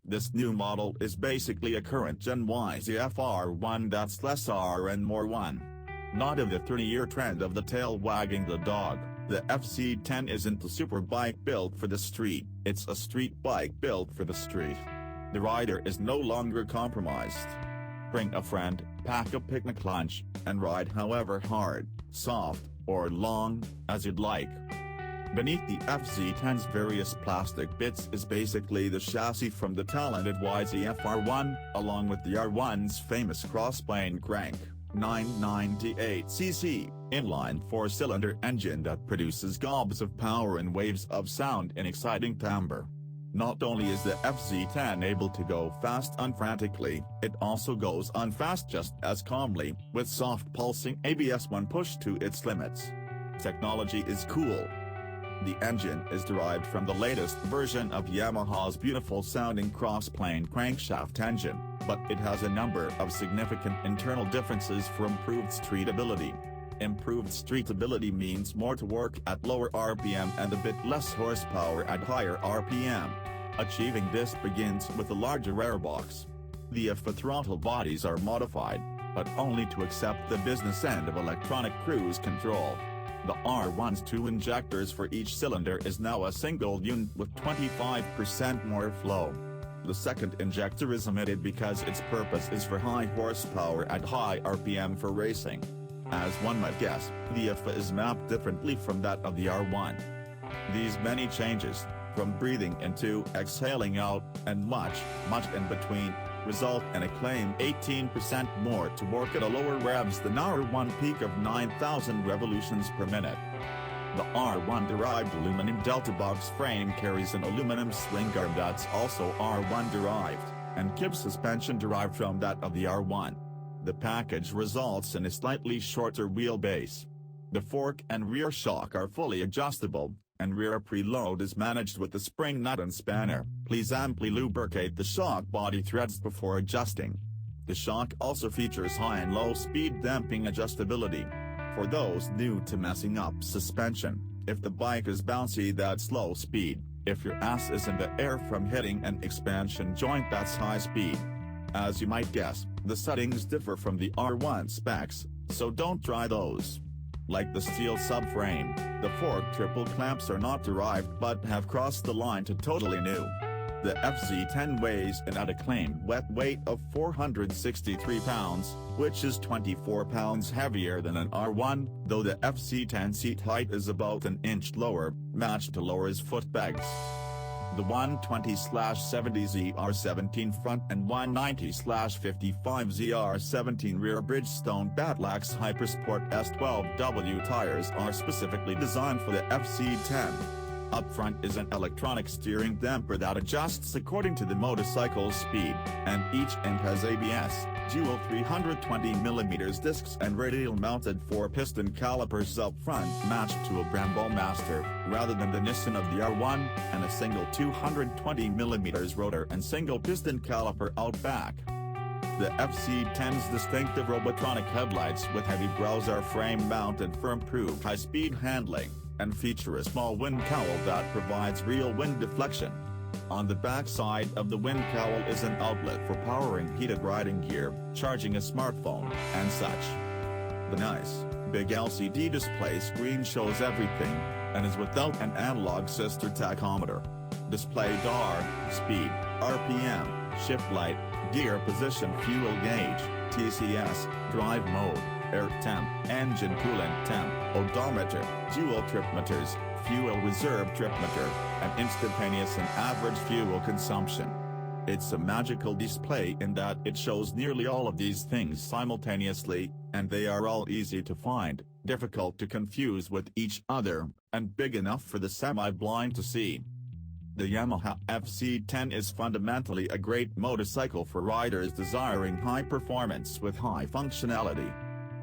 This new model is basically a current Gen YZ FR1 that's less R and more 1. Not in the 30-year trend of the tail wagging the dog, the FZ-10 isn't a superbike built for the street, it's a street bike built for the street. The rider is no longer compromised. Bring a friend, pack a picnic lunch, and ride however hard, soft, or long, as you'd like. Beneath the FZ-10's various plastic bits is basically the chassis from the talented YZ FR1, along with the R1's famous crossplane crank, 998cc, inline 4-cylinder engine that produces gobs of power and waves of sound in exciting timbre. Not only is the FZ-10 able to go fast unfrantically, it also goes unfast just as calmly, with soft pulsing ABS when pushed to its limits. Technology is cool. The engine is derived from the latest version of Yamaha's beautiful-sounding crossplane crankshaft engine, but it has a number of significant internal differences for improved streetability. Improved streetability means more torque at lower RPM and a bit less horsepower at higher RPM. Achieving this begins with a larger airbox. The FZ throttle bodies are modified, but only to accept the business end of electronic cruise control. The R1's 2 injectors for each cylinder is now a single unit with 25% more flow. The second injector is omitted because its purpose is for high horsepower at high RPM for racing. As one might guess, the FZ is mapped differently from that of the R1. These many changes, from breathing in to exhaling out, and much in between, result in a claimed 18% more torque at a lower revs than R1 peak of 9,000 revolutions per minute. The R1-derived aluminum delta box frame carries an aluminum swing arm that's also R1-derived, and Kib suspension derived from that of the R1. The package results in a slightly shorter wheelbase. The fork and rear shock are fully adjustable, and rear preload is managed with the spring nut and spanner. Please amply lubricate the shock body threads before adjusting. The shock also features high and low speed damping adjustability. For those new to messing up suspension, if the bike is bouncy that's low speed, if your ass is in the air from hitting an expansion joint that's high speed. As you might guess, the settings differ from the R1 specs, so don't try those. Like the steel subframe, the fork triple clamps are not derived but have crossed the line to totally new. The FZ-10 weighs in at a claimed wet weight of 463 pounds, which is 24 pounds heavier than an R1, though the FZ-10 seat height is about an inch lower, matched to lowers foot pegs. The 120/70ZR17 front and 190/55ZR17 rear Bridgestone Batlax Hypersport S12W tires are specifically designed for the FZ-10. Up front is an electronic steering damper that adjusts according to the motorcycle's speed, and each end has ABS, dual 320mm discs and radial-mounted 4-piston calipers up front matched to a Brembo Master, rather than the Nissan of the R1, and a single 220mm rotor and single-piston caliper out back. The FZ-10's distinctive Robotronic headlights with heavy brows are frame-mounted for improved high-speed handling, and feature a small wind cowl that provides real wind deflection. On the back side of the wind cowl is an outlet for powering heated riding gear, charging a smartphone, and such. The nice, big LCD display screen shows everything, and is without an analog sister tachometer. Display DAR, speed, RPM, shift light, gear position, fuel gauge, TCS, drive mode, air temp, engine coolant temp, odometer, dual trip meters, fuel reserve trip meter, and instantaneous and average fuel consumption. It's a magical display in that it shows nearly all of these things simultaneously, and they are all easy to find, difficult to confuse with each other, and big enough for the semi-blind to see. The Yamaha FZ-10 is fundamentally a great motorcycle for riders desiring high performance with high functionality.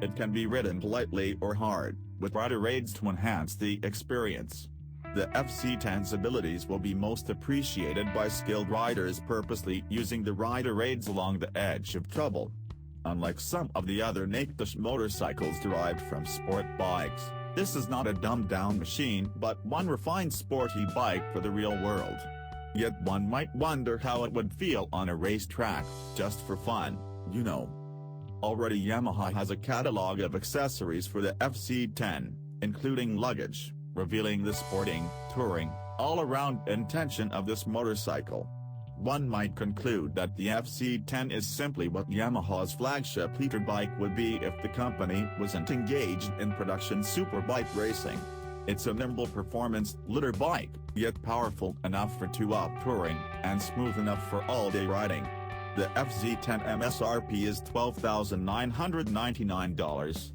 It can be ridden lightly or hard, with rider aids to enhance the experience. The FZ-10's abilities will be most appreciated by skilled riders purposely using the rider aids along the edge of trouble. Unlike some of the other naked motorcycles derived from sport bikes, this is not a dumbed-down machine but one refined sporty bike for the real world. Yet one might wonder how it would feel on a racetrack, just for fun, you know. Already Yamaha has a catalog of accessories for the FZ-10, including luggage, revealing the sporting, touring, all-around intention of this motorcycle. One might conclude that the FZ-10 is simply what Yamaha's flagship liter bike would be if the company wasn't engaged in production superbike racing. It's a nimble performance liter bike, yet powerful enough for two-up touring, and smooth enough for all-day riding. The FZ-10 MSRP is $12,999.